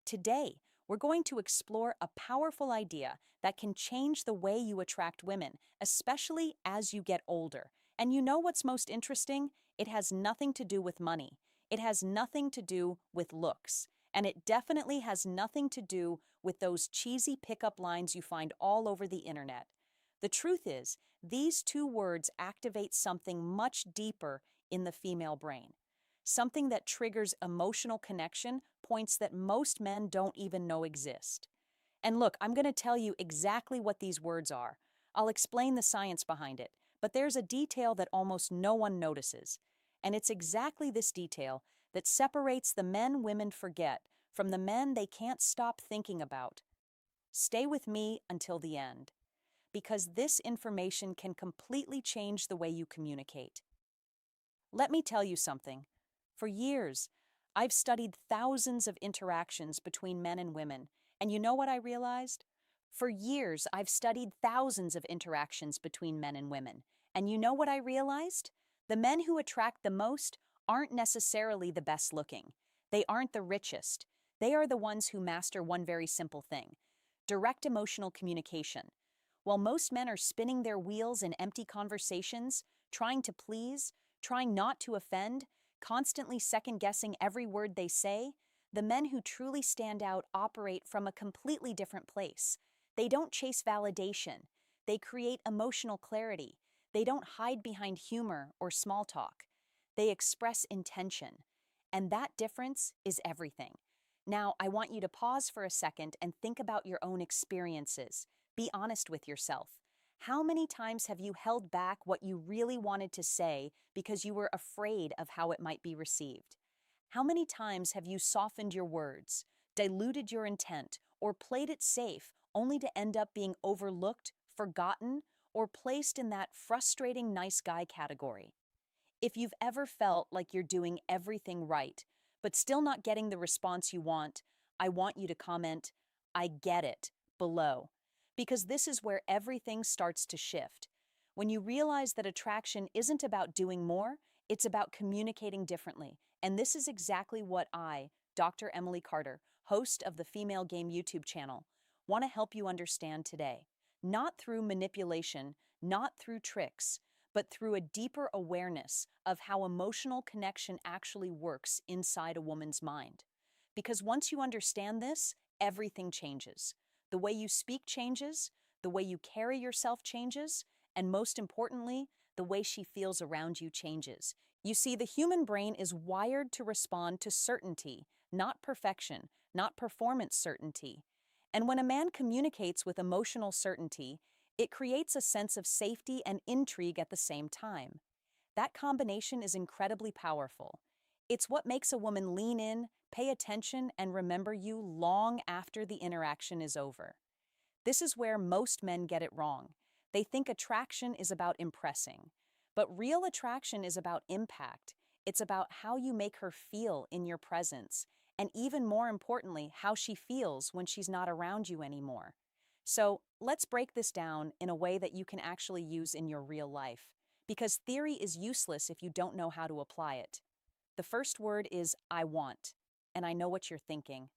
Today, we're going to explore a powerful idea that can change the way you attract women, especially as you get older. And you know what's most interesting? It has nothing to do with money. It has nothing to do with looks. And it definitely has nothing to do with those cheesy pickup lines you find all over the internet. The truth is, these two words activate something much deeper in the female brain. Something that triggers emotional connection, points that most men don't even know exist. And look, I'm going to tell you exactly what these words are. I'll explain the science behind it, but there's a detail that almost no one notices. And it's exactly this detail that separates the men women forget from the men they can't stop thinking about. Stay with me until the end, because this information can completely change the way you communicate. Let me tell you something. For years, I've studied thousands of interactions between men and women, and you know what I realized? For years, I've studied thousands of interactions between men and women, and you know what I realized? The men who attract the most aren't necessarily the best looking. They aren't the richest. They are the ones who master one very simple thing: direct emotional communication. While most men are spinning their wheels in empty conversations, trying to please, trying not to offend, constantly second-guessing every word they say, the men who truly stand out operate from a completely different place. They don't chase validation. They create emotional clarity. They don't hide behind humor or small talk. They express intention. And that difference is everything. Now, I want you to pause for a second and think about your own experiences. Be honest with yourself. How many times have you held back what you really wanted to say because you were afraid of how it might be received? How many times have you softened your words, diluted your intent, or played it safe only to end up being overlooked, forgotten, or placed in that frustrating nice guy category? If you've ever felt like you're doing everything right, but still not getting the response you want, I want you to comment, "I get it," below. Because this is where everything starts to shift. When you realize that attraction isn't about doing more, it's about communicating differently. And this is exactly what I, Dr. Emily Carter, host of the Female Game YouTube channel, want to help you understand today. Not through manipulation, not through tricks, but through a deeper awareness of how emotional connection actually works inside a woman's mind. Because once you understand this, everything changes. The way you speak changes, the way you carry yourself changes, and most importantly, the way she feels around you changes. You see, the human brain is wired to respond to certainty, not perfection, not performance certainty. And when a man communicates with emotional certainty, it creates a sense of safety and intrigue at the same time. That combination is incredibly powerful. It's what makes a woman lean in, pay attention, and remember you long after the interaction is over. This is where most men get it wrong. They think attraction is about impressing. But real attraction is about impact. It's about how you make her feel in your presence, and even more importantly, how she feels when she's not around you anymore. So let's break this down in a way that you can actually use in your real life, because theory is useless if you don't know how to apply it. The first word is "I want," and I know what you're thinking.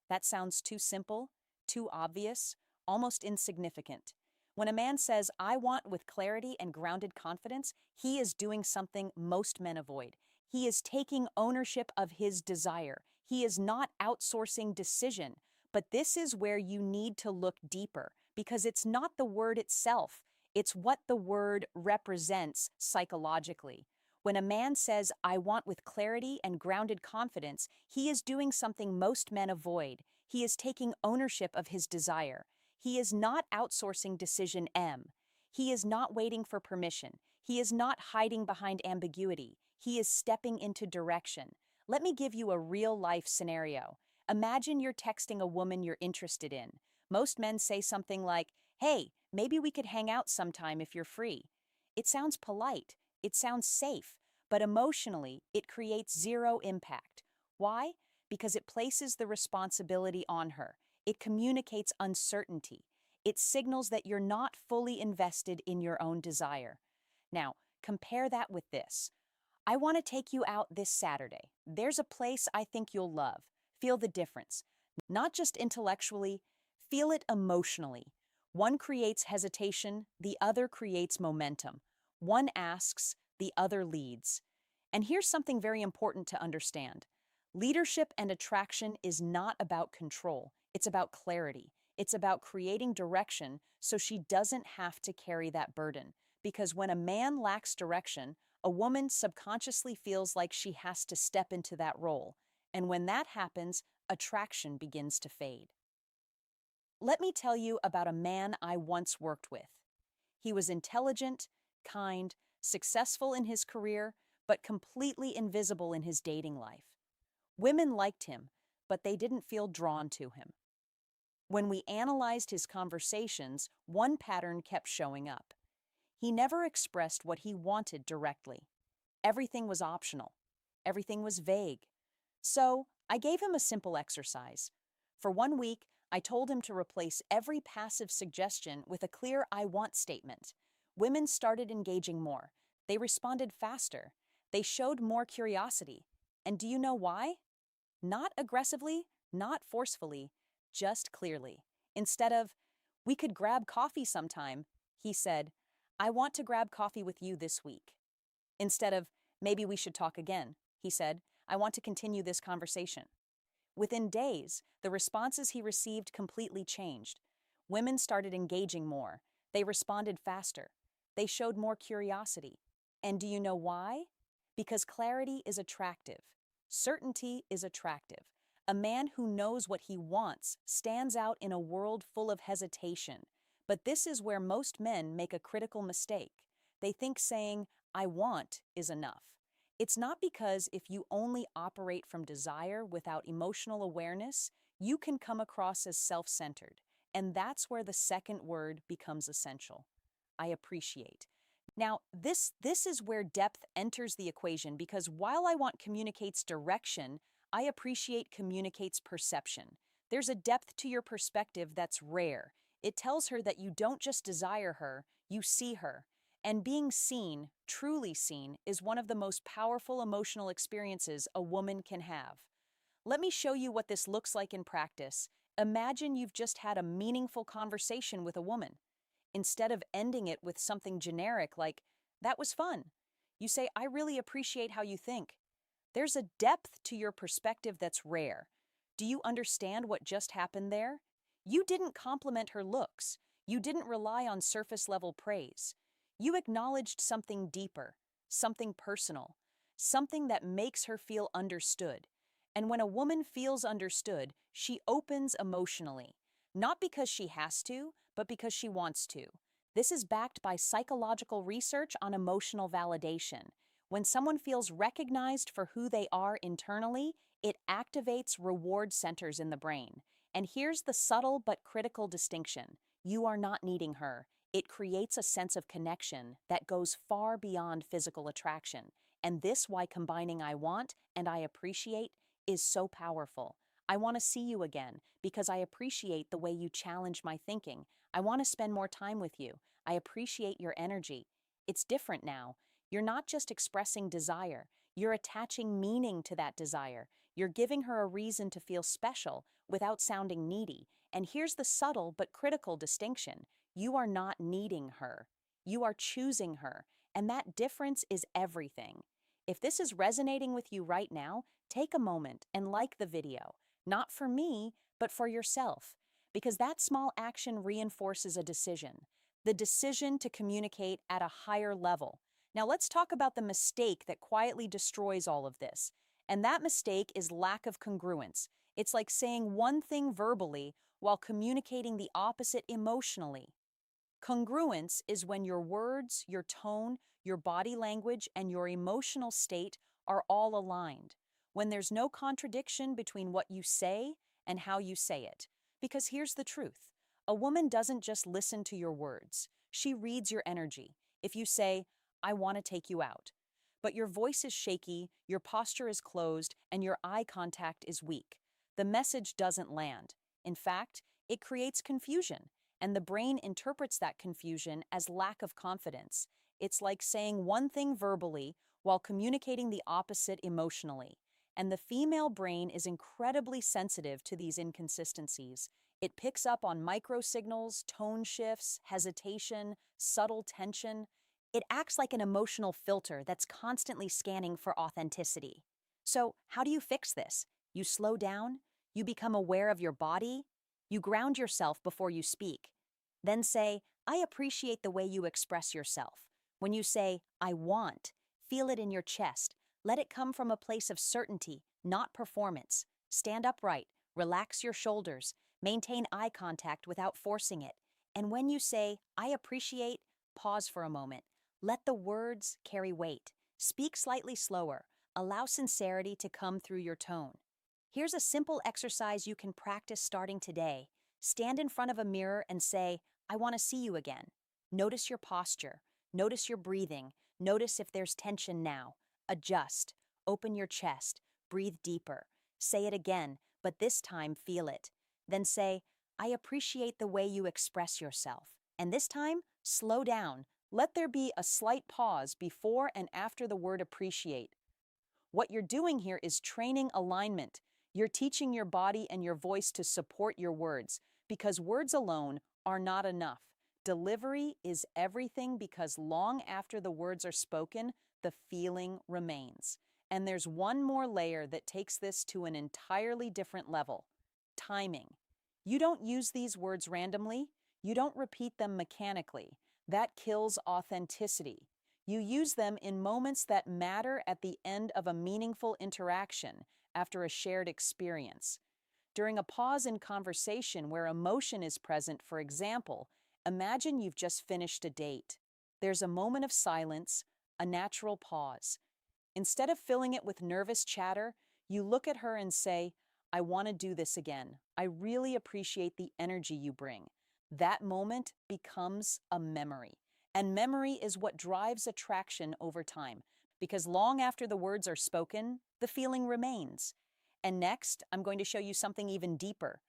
That sounds too simple, too obvious, almost insignificant. When a man says "I want" with clarity and grounded confidence, he is doing something most men avoid. He is taking ownership of his desire. He is not outsourcing decision. But this is where you need to look deeper, because it's not the word itself. It's what the word represents psychologically. When a man says "I want" with clarity and grounded confidence, he is doing something most men avoid. He is taking ownership of his desire. He is not outsourcing decision M. He is not waiting for permission. He is not hiding behind ambiguity. He is stepping into direction. Let me give you a real-life scenario. Imagine you're texting a woman you're interested in. Most men say something like, "Hey, maybe we could hang out sometime if you're free." It sounds polite. It sounds safe, but emotionally, it creates zero impact. Why? Because it places the responsibility on her. It communicates uncertainty. It signals that you're not fully invested in your own desire. Now, compare that with this. "I want to take you out this Saturday. There's a place I think you'll love." Feel the difference. not just intellectually, feel it emotionally. One creates hesitation, the other creates momentum. One asks, the other leads. And here's something very important to understand. Leadership and attraction is not about control. It's about clarity. It's about creating direction so she doesn't have to carry that burden. Because when a man lacks direction, a woman subconsciously feels like she has to step into that role. And when that happens, attraction begins to fade. Let me tell you about a man I once worked with. He was intelligent, kind, successful in his career, but completely invisible in his dating life. Women liked him, but they didn't feel drawn to him. When we analyzed his conversations, one pattern kept showing up. He never expressed what he wanted directly. Everything was optional. Everything was vague. So, I gave him a simple exercise. For 1 week, I told him to replace every passive suggestion with a clear I want statement. Women started engaging more. They responded faster. They showed more curiosity. And do you know why? Not aggressively, not forcefully, just clearly. Instead of, we could grab coffee sometime, he said, I want to grab coffee with you this week. Instead of, maybe we should talk again, he said, I want to continue this conversation. Within days, the responses he received completely changed. Women started engaging more. They responded faster. They showed more curiosity. And do you know why? Because clarity is attractive. Certainty is attractive. A man who knows what he wants stands out in a world full of hesitation. But this is where most men make a critical mistake. They think saying, I want is enough. It's not because if you only operate from desire without emotional awareness, you can come across as self-centered. And that's where the second word becomes essential. I appreciate. Now, this is where depth enters the equation because while I want communicates direction, I appreciate communicates perception. There's a depth to your perspective that's rare. It tells her that you don't just desire her, you see her. And being seen, truly seen, is one of the most powerful emotional experiences a woman can have. Let me show you what this looks like in practice. Imagine you've just had a meaningful conversation with a woman. Instead of ending it with something generic like, that was fun, you say, I really appreciate how you think. There's a depth to your perspective that's rare. Do you understand what just happened there? You didn't compliment her looks. You didn't rely on surface-level praise. You acknowledged something deeper, something personal, something that makes her feel understood. And when a woman feels understood, she opens emotionally, not because she has to, but because she wants to. This is backed by psychological research on emotional validation. When someone feels recognized for who they are internally, it activates reward centers in the brain. And here's the subtle but critical distinction. You are not needing her. It creates a sense of connection that goes far beyond physical attraction. And this why combining I want and I appreciate is so powerful. I want to see you again because I appreciate the way you challenge my thinking. I want to spend more time with you. I appreciate your energy. It's different now. You're not just expressing desire. You're attaching meaning to that desire. You're giving her a reason to feel special without sounding needy. And here's the subtle but critical distinction. You are not needing her. You are choosing her. And that difference is everything. If this is resonating with you right now, take a moment and like the video. Not for me, but for yourself. Because that small action reinforces a decision. The decision to communicate at a higher level. Now let's talk about the mistake that quietly destroys all of this. And that mistake is lack of congruence. It's like saying one thing verbally while communicating the opposite emotionally. Congruence is when your words, your tone, your body language, and your emotional state are all aligned. When there's no contradiction between what you say and how you say it. Because here's the truth. A woman doesn't just listen to your words. She reads your energy. If you say, I want to take you out, but your voice is shaky, your posture is closed, and your eye contact is weak, the message doesn't land. In fact, it creates confusion, and the brain interprets that confusion as lack of confidence. It's like saying one thing verbally while communicating the opposite emotionally. And the female brain is incredibly sensitive to these inconsistencies. It picks up on microsignals, tone shifts, hesitation, subtle tension. It acts like an emotional filter that's constantly scanning for authenticity. So, how do you fix this? You slow down, you become aware of your body, you ground yourself before you speak. Then say, I appreciate the way you express yourself. When you say, I want, feel it in your chest. Let it come from a place of certainty, not performance. Stand upright, relax your shoulders, maintain eye contact without forcing it. And when you say, I appreciate, pause for a moment. Let the words carry weight. Speak slightly slower. Allow sincerity to come through your tone. Here's a simple exercise you can practice starting today. Stand in front of a mirror and say, I want to see you again. Notice your posture. Notice your breathing. Notice if there's tension now. Adjust. Open your chest. Breathe deeper. Say it again, but this time feel it. Then say, I appreciate the way you express yourself. And this time, slow down. Let there be a slight pause before and after the word appreciate. What you're doing here is training alignment. You're teaching your body and your voice to support your words, because words alone are not enough. Delivery is everything, because long after the words are spoken, the feeling remains. And there's one more layer that takes this to an entirely different level: timing. You don't use these words randomly. You don't repeat them mechanically. That kills authenticity. You use them in moments that matter, at the end of a meaningful interaction, after a shared experience. During a pause in conversation where emotion is present, for example, imagine you've just finished a date. There's a moment of silence, a natural pause. Instead of filling it with nervous chatter, you look at her and say, I want to do this again. I really appreciate the energy you bring. That moment becomes a memory. And memory is what drives attraction over time, because long after the words are spoken, the feeling remains. And next, I'm going to show you something even deeper.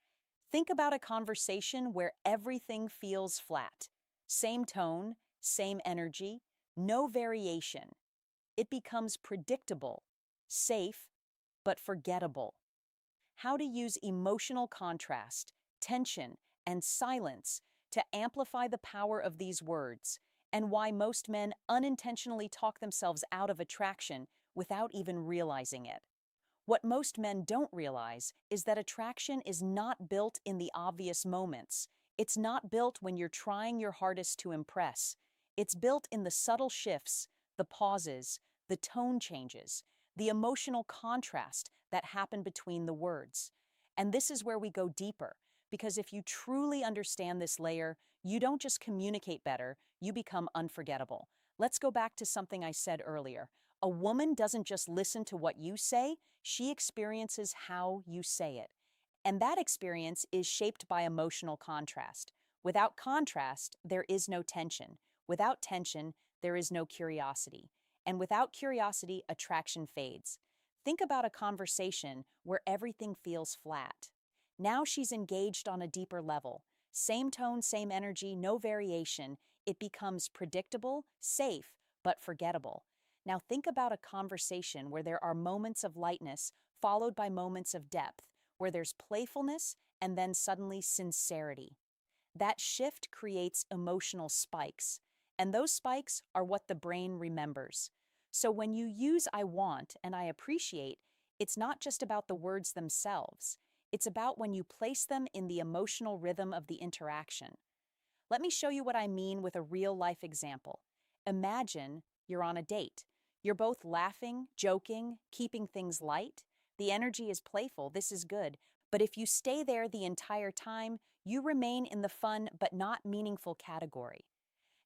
Think about a conversation where everything feels flat. Same tone, same energy, no variation. It becomes predictable, safe, but forgettable. How to use emotional contrast, tension, and silence to amplify the power of these words, and why most men unintentionally talk themselves out of attraction without even realizing it. What most men don't realize is that attraction is not built in the obvious moments. It's not built when you're trying your hardest to impress. It's built in the subtle shifts, the pauses, the tone changes, the emotional contrast that happen between the words. And this is where we go deeper, because if you truly understand this layer, you don't just communicate better, you become unforgettable. Let's go back to something I said earlier. A woman doesn't just listen to what you say, she experiences how you say it. And that experience is shaped by emotional contrast. Without contrast, there is no tension. Without tension, there is no curiosity. And without curiosity, attraction fades. Think about a conversation where everything feels flat. Now she's engaged on a deeper level. Same tone, same energy, no variation. It becomes predictable, safe, but forgettable. Now think about a conversation where there are moments of lightness followed by moments of depth, where there's playfulness and then suddenly sincerity. That shift creates emotional spikes, and those spikes are what the brain remembers. So when you use I want and I appreciate, it's not just about the words themselves. It's about when you place them in the emotional rhythm of the interaction. Let me show you what I mean with a real-life example. Imagine you're on a date. You're both laughing, joking, keeping things light. The energy is playful, this is good. But if you stay there the entire time, you remain in the fun but not meaningful category.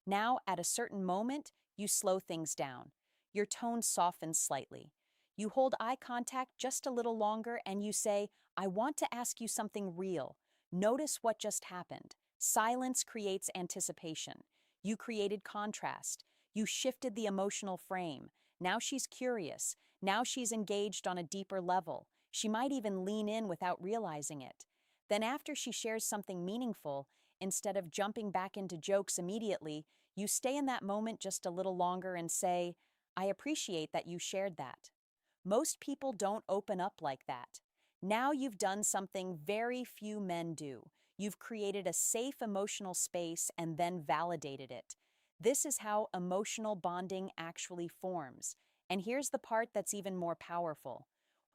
Now, at a certain moment, you slow things down. Your tone softens slightly. You hold eye contact just a little longer and you say, I want to ask you something real. Notice what just happened. Silence creates anticipation. You created contrast. You shifted the emotional frame. Now she's curious. Now she's engaged on a deeper level. She might even lean in without realizing it. Then after she shares something meaningful, instead of jumping back into jokes immediately, you stay in that moment just a little longer and say, I appreciate that you shared that. Most people don't open up like that. Now you've done something very few men do. You've created a safe emotional space and then validated it. This is how emotional bonding actually forms. And here's the part that's even more powerful.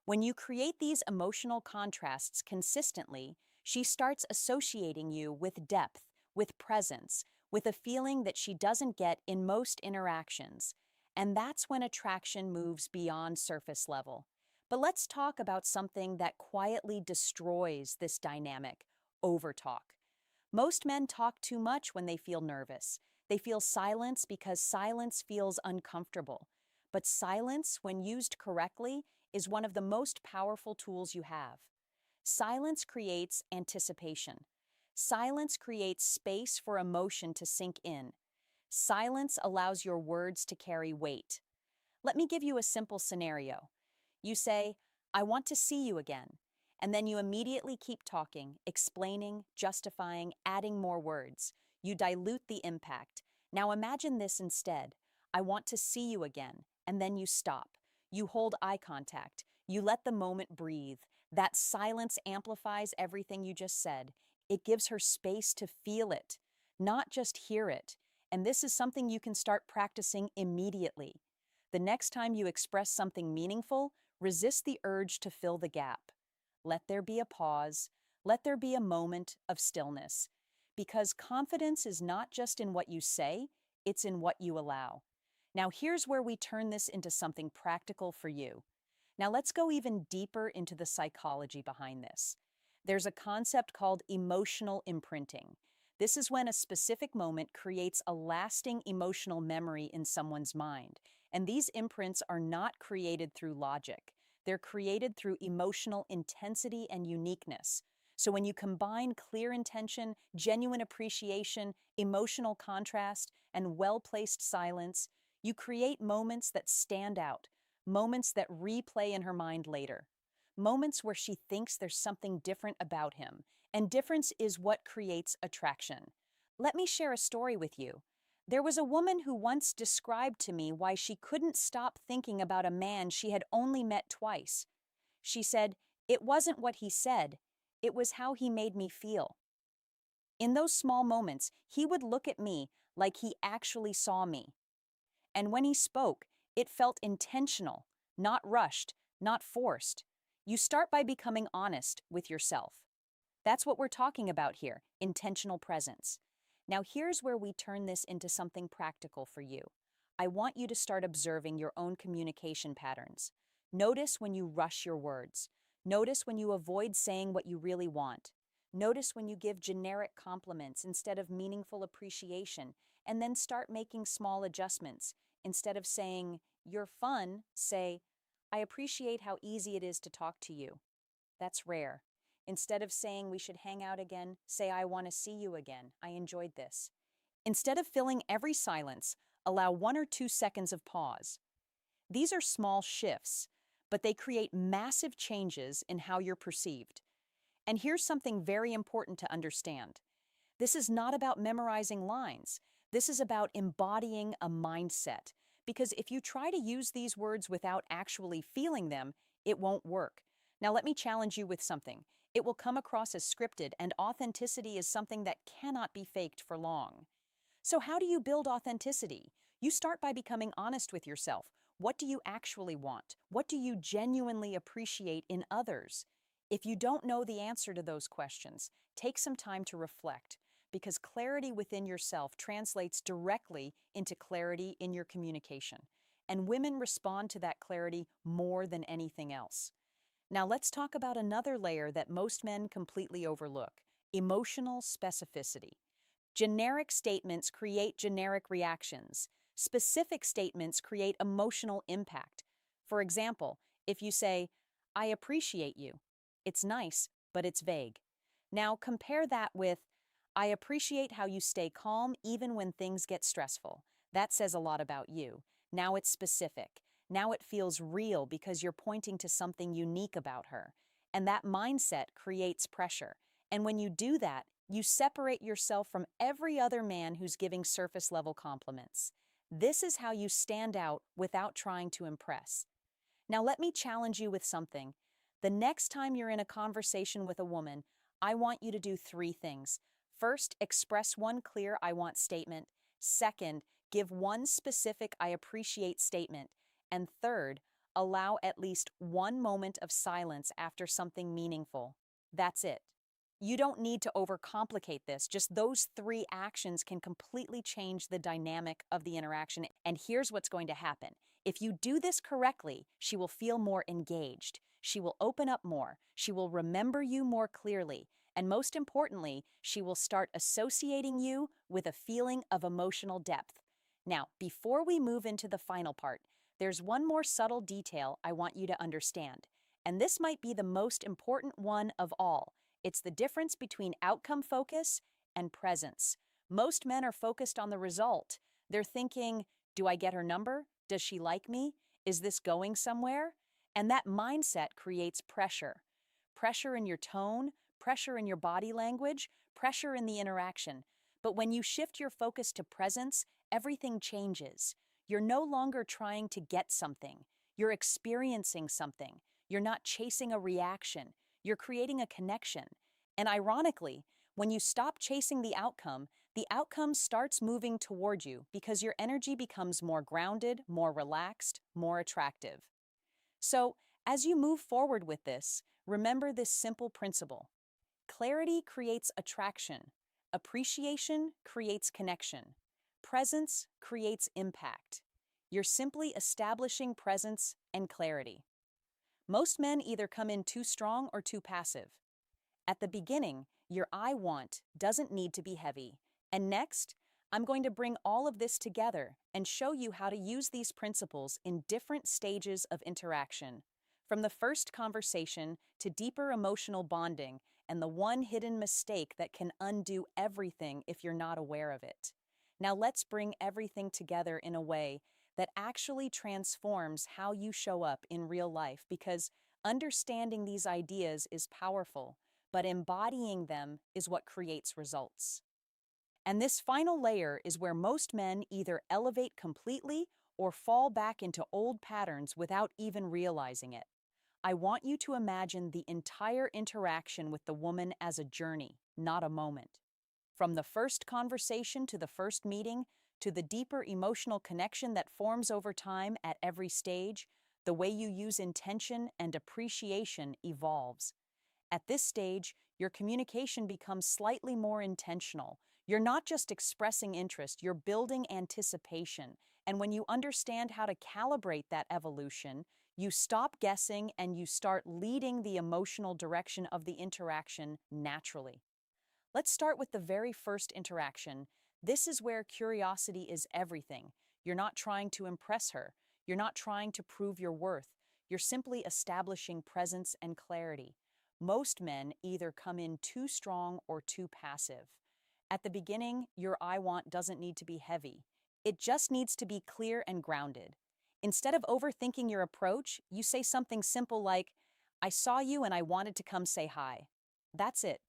When you create these emotional contrasts consistently, she starts associating you with depth, with presence, with a feeling that she doesn't get in most interactions. And that's when attraction moves beyond surface level. But let's talk about something that quietly destroys this dynamic: overtalk. Most men talk too much when they feel nervous. They feel silence because silence feels uncomfortable. But silence, when used correctly, is one of the most powerful tools you have. Silence creates anticipation. Silence creates space for emotion to sink in. Silence allows your words to carry weight. Let me give you a simple scenario. You say, "I want to see you again." And then you immediately keep talking, explaining, justifying, adding more words. You dilute the impact. Now imagine this instead: "I want to see you again." And then you stop. You hold eye contact. You let the moment breathe. That silence amplifies everything you just said. It gives her space to feel it, not just hear it. And this is something you can start practicing immediately. The next time you express something meaningful, resist the urge to fill the gap. Let there be a pause. Let there be a moment of stillness. Because confidence is not just in what you say, it's in what you allow. Now, here's where we turn this into something practical for you. Now, let's go even deeper into the psychology behind this. There's a concept called emotional imprinting. This is when a specific moment creates a lasting emotional memory in someone's mind. And these imprints are not created through logic. They're created through emotional intensity and uniqueness. So when you combine clear intention, genuine appreciation, emotional contrast, and well-placed silence, you create moments that stand out, moments that replay in her mind later, moments where she thinks there's something different about him. And difference is what creates attraction. Let me share a story with you. There was a woman who once described to me why she couldn't stop thinking about a man she had only met twice. She said, "It wasn't what he said, it was how he made me feel." In those small moments, he would look at me like he actually saw me. And when he spoke, it felt intentional, not rushed, not forced. You start by becoming honest with yourself. That's what we're talking about here: intentional presence. Now, here's where we turn this into something practical for you. I want you to start observing your own communication patterns. Notice when you rush your words. Notice when you avoid saying what you really want. Notice when you give generic compliments instead of meaningful appreciation, and then start making small adjustments. Instead of saying, "You're fun," say, "I appreciate how easy it is to talk to you." That's rare. Instead of saying, "We should hang out again," say, "I want to see you again. I enjoyed this." Instead of filling every silence, allow 1 or 2 seconds of pause. These are small shifts, but they create massive changes in how you're perceived. And here's something very important to understand. This is not about memorizing lines. This is about embodying a mindset. Because if you try to use these words without actually feeling them, it won't work. Now, let me challenge you with something. It will come across as scripted, and authenticity is something that cannot be faked for long. So, how do you build authenticity? You start by becoming honest with yourself. What do you actually want? What do you genuinely appreciate in others? If you don't know the answer to those questions, take some time to reflect, because clarity within yourself translates directly into clarity in your communication. And women respond to that clarity more than anything else. Now, let's talk about another layer that most men completely overlook: emotional specificity. Generic statements create generic reactions. Specific statements create emotional impact. For example, if you say, "I appreciate you," it's nice, but it's vague. Now compare that with, "I appreciate how you stay calm even when things get stressful." That says a lot about you. Now it's specific. Now it feels real because you're pointing to something unique about her. And that mindset creates pressure. And when you do that, you separate yourself from every other man who's giving surface-level compliments. This is how you stand out without trying to impress. Now, let me challenge you with something. The next time you're in a conversation with a woman, I want you to do three things. First, express one clear I want statement. Second, give one specific I appreciate statement. And third, allow at least one moment of silence after something meaningful. That's it. You don't need to overcomplicate this. Just those three actions can completely change the dynamic of the interaction. And here's what's going to happen. If you do this correctly, she will feel more engaged. She will open up more. She will remember you more clearly. And most importantly, she will start associating you with a feeling of emotional depth. Now, before we move into the final part, there's one more subtle detail I want you to understand. And this might be the most important one of all. It's the difference between outcome focus and presence. Most men are focused on the result. They're thinking, do I get her number? Does she like me? Is this going somewhere? And that mindset creates pressure. Pressure in your tone, pressure in your body language, pressure in the interaction. But when you shift your focus to presence, everything changes. You're no longer trying to get something. You're experiencing something. You're not chasing a reaction. You're creating a connection. And ironically, when you stop chasing the outcome starts moving toward you because your energy becomes more grounded, more relaxed, more attractive. So, as you move forward with this, remember this simple principle. Clarity creates attraction. Appreciation creates connection. Presence creates impact. You're simply establishing presence and clarity. Most men either come in too strong or too passive. At the beginning, your I want doesn't need to be heavy. And next, I'm going to bring all of this together and show you how to use these principles in different stages of interaction, from the first conversation to deeper emotional bonding and the one hidden mistake that can undo everything if you're not aware of it. Now let's bring everything together in a way that actually transforms how you show up in real life, because understanding these ideas is powerful, but embodying them is what creates results. And this final layer is where most men either elevate completely or fall back into old patterns without even realizing it. I want you to imagine the entire interaction with the woman as a journey, not a moment. From the first conversation to the first meeting, to the deeper emotional connection that forms over time at every stage, the way you use intention and appreciation evolves. At this stage, your communication becomes slightly more intentional. You're not just expressing interest, you're building anticipation. And when you understand how to calibrate that evolution, you stop guessing and you start leading the emotional direction of the interaction naturally. Let's start with the very first interaction. This is where curiosity is everything. You're not trying to impress her. You're not trying to prove your worth. You're simply establishing presence and clarity. Most men either come in too strong or too passive. At the beginning, your I want doesn't need to be heavy. It just needs to be clear and grounded. Instead of overthinking your approach, you say something simple like, I saw you and I wanted to come say hi. That's it.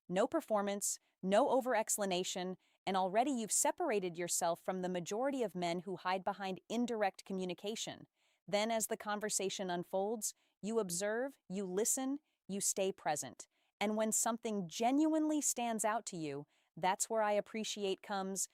No performance, no over-explanation, and already you've separated yourself from the majority of men who hide behind indirect communication. Then, as the conversation unfolds, you observe, you listen, you stay present. And when something genuinely stands out to you, that's where I appreciate comes.